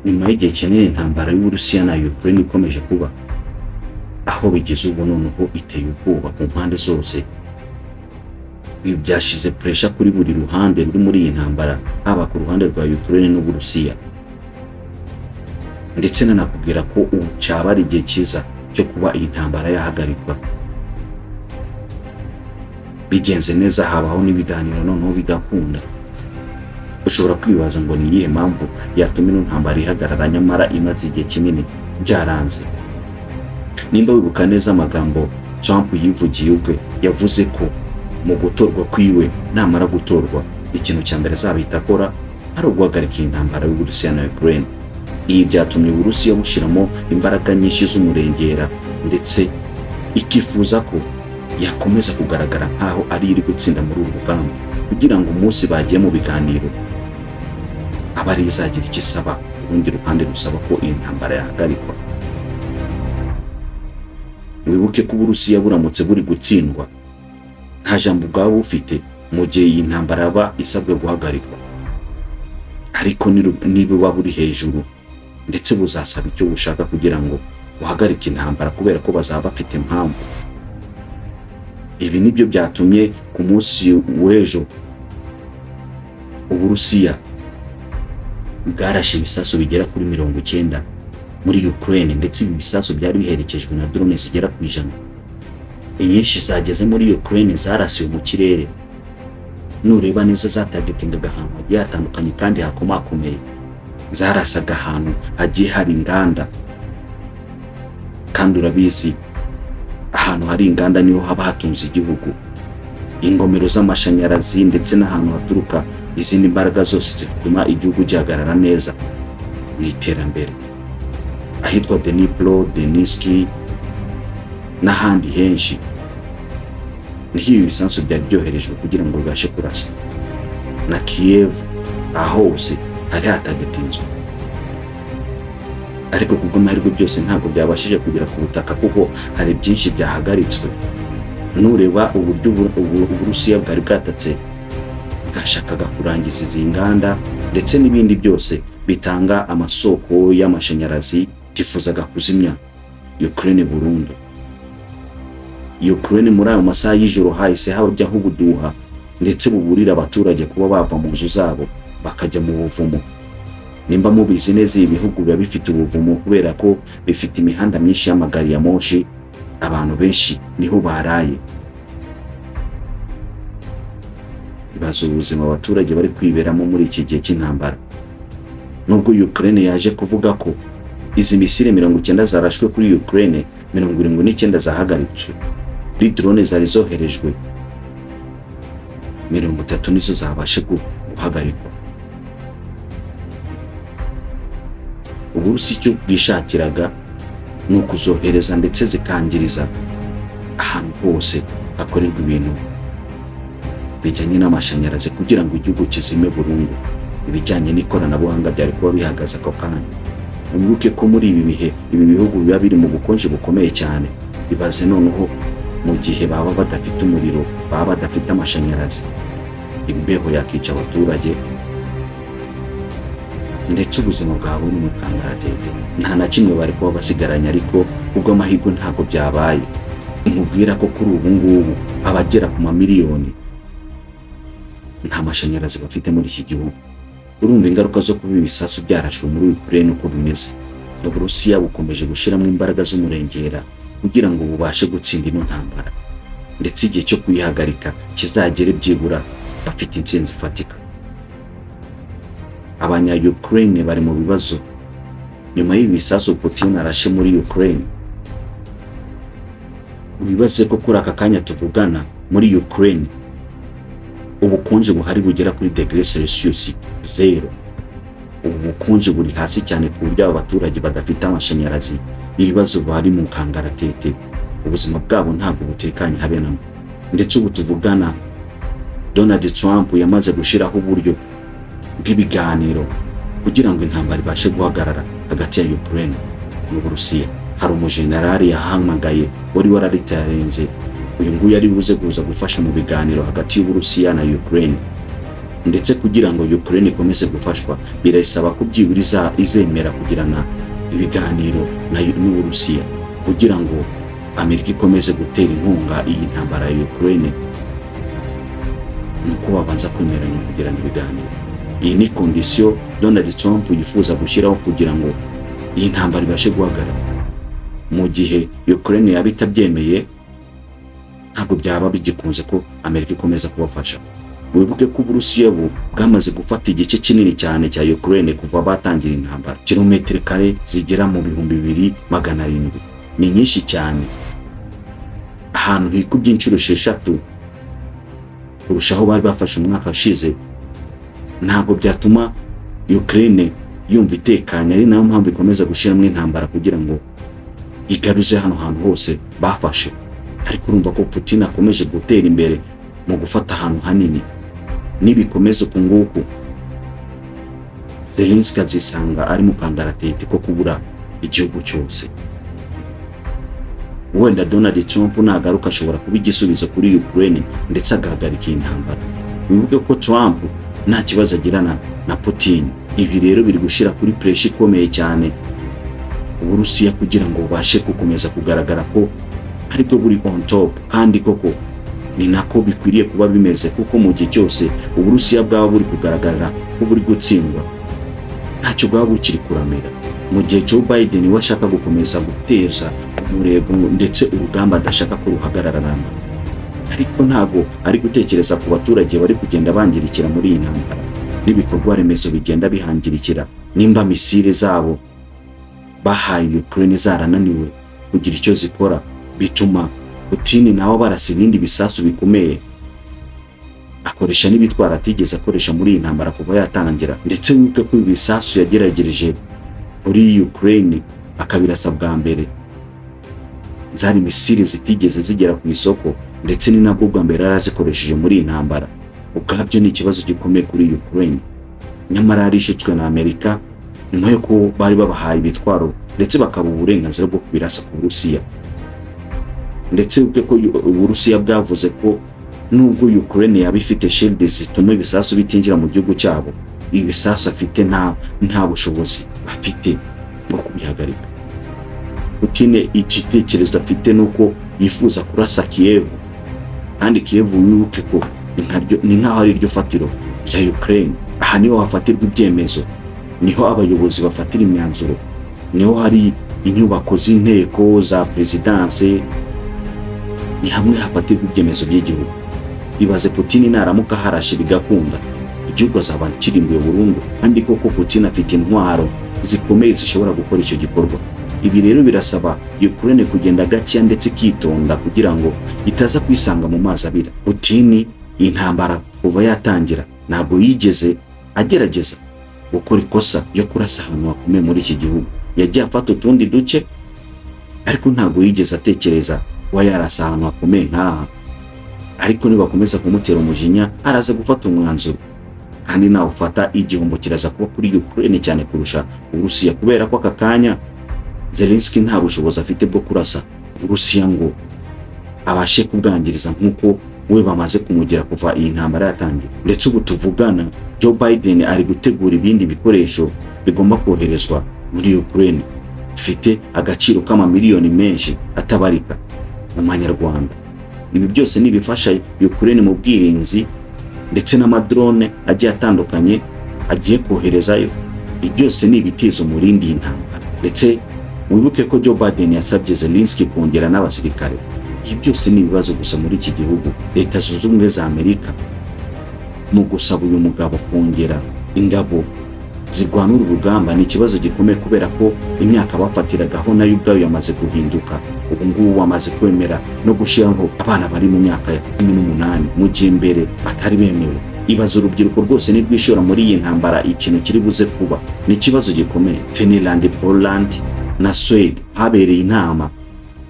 nyuma y'igihe kinini intambara y'Uburusiya na Ukraine ikomeje kuba, aho bigeze ubu noneho iteye ubwoba ku mpande zose. Ibi byashize pressure kuri buri ruhande ruri muri iyi ntambara, haba ku ruhande rwa Ukraine n'Uburusiya. Ndetse nanakubwira ko ubu cyaba ari igihe cyiza cyo kuba iyi ntambara yahagarikwa. Bigenze neza habaho n'ibiganiro noneho bigakunda. Ushobora kwibaza ngo ni iyihe mpamvu yatuma ino ntambara ihagarara nyamara imaze igihe kinini byaranze. Nimba wibuka neza amagambo Trump yivugiye ubwe, yavuze ko mu gutorwa kwiwe namara gutorwa ikintu cya mbere azahita akora ari uguhagarika iyi ntambara y'Uburusiya na Ukraine. Ibi byatumye Uburusiya bushiramo imbaraga nyinshi z'umurengera, ndetse ikifuza ko yakomeza kugaragara nkaho ari iri gutsinda muri uru rugamba, kugira ngo umunsi bagiye mu biganiro aba ari izagira icyo isaba urundi ruhande rusaba ko iyi ntambara yahagarikwa. Wibuke ko Uburusiya buramutse buri gutsindwa nta jambo bwaba bufite mu gihe iyi ntambara yaba isabwe guhagarikwa, ariko niba buri hejuru ndetse buzasaba icyo bushaka kugira ngo buhagarike intambara, kubera ko bazaba bafite impamvu. Ibi nibyo byatumye ku munsi w'ejo Uburusiya bwarashe ibisasu bigera kuri 90 muri Ukraine, ndetse ibi bisasu byari biherekejwe na drone zigera ku 100. Inyinshi zageze muri Ukraine zarasiwe mu kirere. Nureba neza zatagetingaga ahantu hagiye hatandukanye kandi hakomakomeye. Zarasaga ahantu hagiye hari inganda, kandi urabizi ahantu hari inganda niho haba hatunze igihugu. Ingomero z'amashanyarazi ndetse n'ahantu haturuka izindi mbaraga zose zituma igihugu gihagarara neza mu iterambere. Ahitwa Dnipro, Donetsk n'ahandi henshi niho ibi bisasu byari byoherejwe kugira ngo bibashe kurasa. Na Kiev aho hose hari hatagetinzwe, ariko kubw'amahirwe byose ntabwo byabashije kugera ku butaka kuko hari byinshi byahagaritswe. Nureba uburyo Uburusiya bwari bwatatse bwashakaga kurangiza izi nganda ndetse n'ibindi byose bitanga amasoko y'amashanyarazi, tifuzaga kuzimya Ukraine burundu. Ukraine muri ayo masaha y'ijoro hahise hajyaho ubuduha ndetse buburira abaturage kuba bava mu nzu zabo bakajya mu buvumo. Nimba mubizi neza ibihugu biba bifite ubuvumo kubera ko bifite imihanda myinshi y'amagari ya moshi, abantu benshi niho baraye. Ibazo ubuzima abaturage bari kwiberamo muri iki gihe cy'intambara. Nubwo Ukraine yaje kuvuga ko izi misile 90 zarashwe kuri Ukraine, 79 zahagaritswe. Drone zari zoherejwe 30 nizo zabashe guhagarikwa. Uburusiya icyo bwishakiraga ni ukuzohereza ndetse zikangiriza ahantu hose hakorerwa ibintu bijyanye n'amashanyarazi kugira ngo igihugu kizime burundu. Ibijyanye n'ikoranabuhanga byari kuba bihagaze ako kanya. Mwibuke ko muri ibi bihe ibi bihugu biba biri mu bukonje bukomeye cyane. Ibaze noneho mu gihe baba badafite umuriro, baba badafite amashanyarazi, imbeho yakica abaturage ndetse ubuzima bwabo ni mu kangaratete. Nta na kimwe bari kuba basigaranye, ariko ubwo amahirwe ntabwo byabaye. Nkubwira ko kuri ubu ngubu abagera ku mamiliyoni nta mashanyarazi bafite muri iki gihugu. Urumva ingaruka zo kuba ibisasu byarashwe muri Ukraine uko bimeze. Uburusiya bukomeje gushiramo imbaraga z'umurengera kugira ngo bubashe gutsinda ino ntambara, ndetse igihe cyo kuyihagarika kizagere byibura bafite intsinzi ifatika. Abanya-Ukraine bari mu bibazo nyuma y'ibisasu Putin arashe muri Ukraine. Ubibaze ko kuri aka kanya tuvugana muri Ukraine ubukonje buhari bugera kuri °C 0. Ubu bukonje buri hasi cyane ku buryo abaturage badafite amashanyarazi. Ibibazo bari mu kangaratete, ubuzima bwabo ntabwo butekanye habe namo. Ndetse ubu tuvugana Donald Trump yamaze gushiraho uburyo bw'ibiganiro kugira ngo intambara ibashe guhagarara hagati ya Ukraine n'Uburusiya. Hari umujenerali yahamagaye wari wararitarenze, uyu nguyu ari buze kuza gufasha mu biganiro hagati y'Uburusiya na Ukraine. ndetse kugira ngo Ukraine ikomeze gufashwa birasaba ko byibura izemera kugirana ibiganiro n'Uburusiya kugira ngo Amerika ikomeze gutera inkunga iyi ntambara ya Ukraine. Nuko babanza kwemeranya kugirana ibiganiro. Iyi ni kondisiyo Donald Trump yifuza gushyiraho kugira ngo iyi ntambara ibashe guhagarara. Mu gihe Ukraine yaba itabyemeye, ntabwo byaba bigikunze ko Amerika ikomeza kubafasha. Wibuke ko Uburusiya bwamaze gufata igice kinini cyane cya Ukraine kuva batangira intambara. Kilometero kare zigera mu 2700. Ni nyinshi cyane. Ahantu hikubye inshuro 6 kurushaho bari bafashe umwaka ushize. Ntabwo byatuma Ukraine yumva itekanye, ari nayo mpamvu ikomeza gushyiramo intambara kugira ngo igaruze hano hantu hose bafashe. Ariko urumva ko Putin akomeje gutera imbere mu gufata ahantu hanini. Nibikomeza uku nguku, Zelensky azisanga ari mu kangaratete ko kubura igihugu cyose. Wenda Donald Trump nagaruka ashobora kuba igisubizo kuri Ukraine ndetse agahagarika intambara. Wibuke ko Trump nta kibazo agirana na Putin. Ibi rero biri gushira kuri pressure ikomeye cyane Uburusiya kugira ngo bashe gukomeza kugaragara ko ariko buri on top, kandi koko ni nako bikwiriye kuba bimeze, kuko mu gihe cyose Uburusiya bwaba buri kugaragara ko buri gutsindwa, ntacyo bwaba bukiri kuramera. Mu gihe Joe Biden we ashaka gukomeza guteza umurego ndetse urugamba adashaka ko ruhagararana, ariko ntago ari gutekereza ku baturage bari kugenda bangirikira muri iyi ntambara n'ibikorwa remezo bigenda bihangirikira. Nimba misile zabo bahaye Ukraine zarananiwe kugira icyo zikora, bituma Putin nawe barasa ibindi bisasu bikomeye, akoresha n'ibitwara atigeze akoresha muri iyi ntambara kuva yatangira. Ndetse wibuke ko ibisasu yageragereje muri Ukraine akabirasa bwa mbere zari misile zitigeze zigera ku isoko, ndetse ni nabwo bwa mbere yarazikoresheje muri iyi ntambara. Ubwabyo ni ikibazo gikomeye kuri Ukraine. Nyamara arishutswe na Amerika nyuma yo ko bari babahaye ibitwaro ndetse bakaba uburenganzira bwo kubirasa ku Burusiya. Ndetse wibuke ko Uburusiya bwavuze ko nubwo Ukraine yaba ifite shield zituma ibisasu bitinjira mu gihugu cyabo, ibisasu afite nta bushobozi bafite bwo kubihagarika. Putin igitekerezo afite nuko yifuza kurasa Kiev, kandi Kiev wibuke ko ni nkaho ari ryo fatiro rya Ukraine. Aha niho hafatirwa ibyemezo, niho abayobozi bafatira imyanzuro, niho hari inyubako z'inteko za presidence, ni hamwe hafatirwa ibyemezo by'igihugu. Ibaze Putin naramuka harashe bigakunda, igihugu azaba kirimbuye burundu, kandi koko Putin afite intwaro zikomeye zishobora gukora icyo gikorwa. Ibi rero birasaba Ukraine kugenda gake ndetse kitonda kugira ngo itaza kwisanga mu mazi abira. Putin intambara kuva yatangira ntabwo yigeze agerageza gukora ikosa yo kurasa ahantu hakomeye muri iki gihugu. Yagiye afata utundi duce, ariko ntabwo yigeze atekereza wa yarasa ahantu hakomeye nk'aha. Ariko nibakomeza kumutera umujinya araza gufata umwanzuro, kandi nawe ufata igihombo kiraza kuba kuri Ukraine cyane kurusha Uburusiya, kubera ko aka kanya Zelensky nta bushobozi afite bwo kurasa Uburusiya ngo abashe kubwangiriza nk'uko we bamaze kumugera kuva iyi ntambara yatangiye. Ndetse ubu tuvugana Joe Biden ari gutegura ibindi bikoresho bigomba koherezwa muri Ukraine bifite agaciro k'amamiliyoni menshi atabarika mu manyarwanda. Ibi byose ni bifasha Ukraine mu bwirinzi ndetse n'amadrone agiye atandukanye agiye koherezayo. Ibi byose ni ibitiza umurindi y'intambara. Ndetse wibuke ko Joe Biden yasabye Zelensky kongera n'abasirikare. Ibi byose ni ibibazo gusa muri iki gihugu. Leta Zunze Ubumwe za Amerika mu gusaba uyu mugabo kongera ingabo zirwanura urugamba ni ikibazo gikomeye, kubera ko imyaka bafatiragaho nayo ubwayo yamaze guhinduka. Ubu ngubu wamaze kwemera no gushyiraho abana bari mu myaka ya 18 mu gihe mbere batari bemewe. Ibaza urubyiruko rwose nirwishora muri iyi ntambara, ikintu kiri buze kuba ni ikibazo gikomeye. Finland, Poland na Sweden habereye inama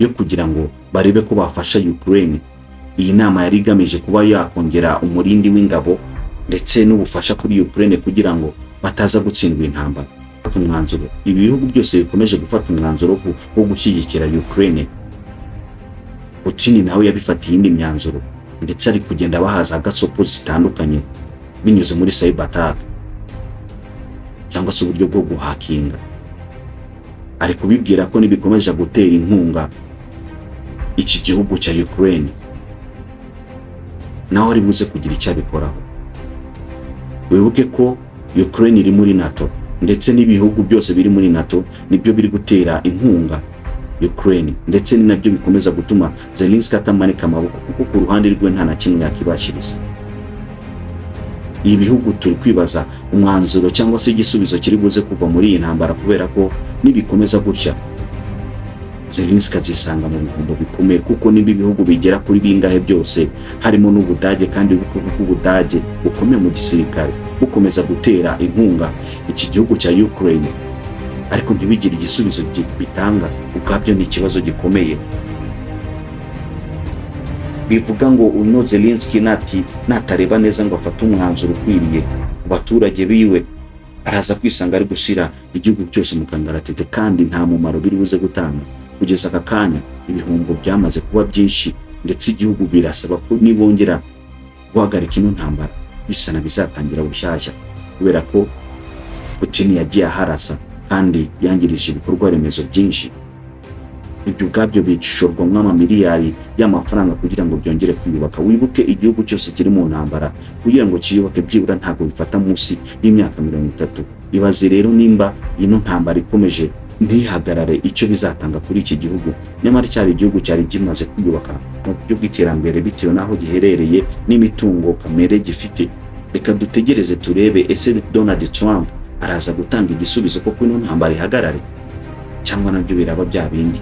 yo kugira ngo barebe ko bafasha Ukraine. Iyi nama yari igamije kuba yakongera umurindi w'ingabo ndetse n'ubufasha kuri Ukraine kugira ngo bataza gutsindwa intambara. Umwanzuro ibi bihugu byose bikomeje gufata umwanzuro wo gushyigikira Ukraine. Putin nawe yabifatiye indi myanzuro ndetse ari kugenda bahaza gasopo zitandukanye binyuze muri cyber attack cyangwa se uburyo bwo guhakinga. Ari kubibwira ko nibikomeje gutera inkunga iki gihugu cya Ukraine naho ari buze kugira icyo abikoraho. Wibuke ko Ukraine iri muri NATO ndetse n'ibihugu byose biri muri NATO nibyo biri gutera inkunga Ukraine, ndetse ni nabyo bikomeza gutuma Zelensky atamanika amaboko kuko ku ruhande rwe nta na kimwe yakibashiriza. Ibi bihugu turi kwibaza umwanzuro cyangwa se igisubizo kiri buze kuva muri iyi ntambara, kubera ko nibikomeza gutya Zelensky azisanga mu bihombo bikomeye, kuko nibi bihugu bigera kuri bingahe byose harimo n'Ubudage, kandi Ubudage bukomeye mu gisirikare bukomeza gutera inkunga iki gihugu cya Ukraine, ariko ntibigire igisubizo bitanga, ubwabyo ni ikibazo gikomeye. Bivuga ngo uno Zelensky natareba neza ngo afate umwanzuro ukwiriye ku baturage biwe, araza kwisanga ari gushyira igihugu cyose mu kangaratete, kandi nta mumaro biri buze gutanga. Kugeza aka kanya ibihombo byamaze kuba byinshi, ndetse igihugu birasaba ko nibongera guhagarika ino ntambara bisana bizatangira bushyashya, kubera ko Putin yagiye aharasa kandi yangirije ibikorwa remezo byinshi. Ibyo ubwabyo bishorwamo amamiliyari y'amafaranga kugira ngo byongere kwiyubaka. Wibuke igihugu cyose kiri mu ntambara kugira ngo kiyubake byibura ntabwo bifata munsi y'imyaka 30. Ibaze rero nimba ino ntambara ikomeje ntihagarare icyo bizatanga kuri iki gihugu, nyamara cyari igihugu cyari kimaze kwiyubaka mu buryo bw'iterambere bitewe n'aho giherereye n'imitungo kamere gifite. Reka dutegereze turebe ese Donald Trump araza gutanga igisubizo ko ino ntambara ihagarare, cyangwa nabyo biraba bya bindi.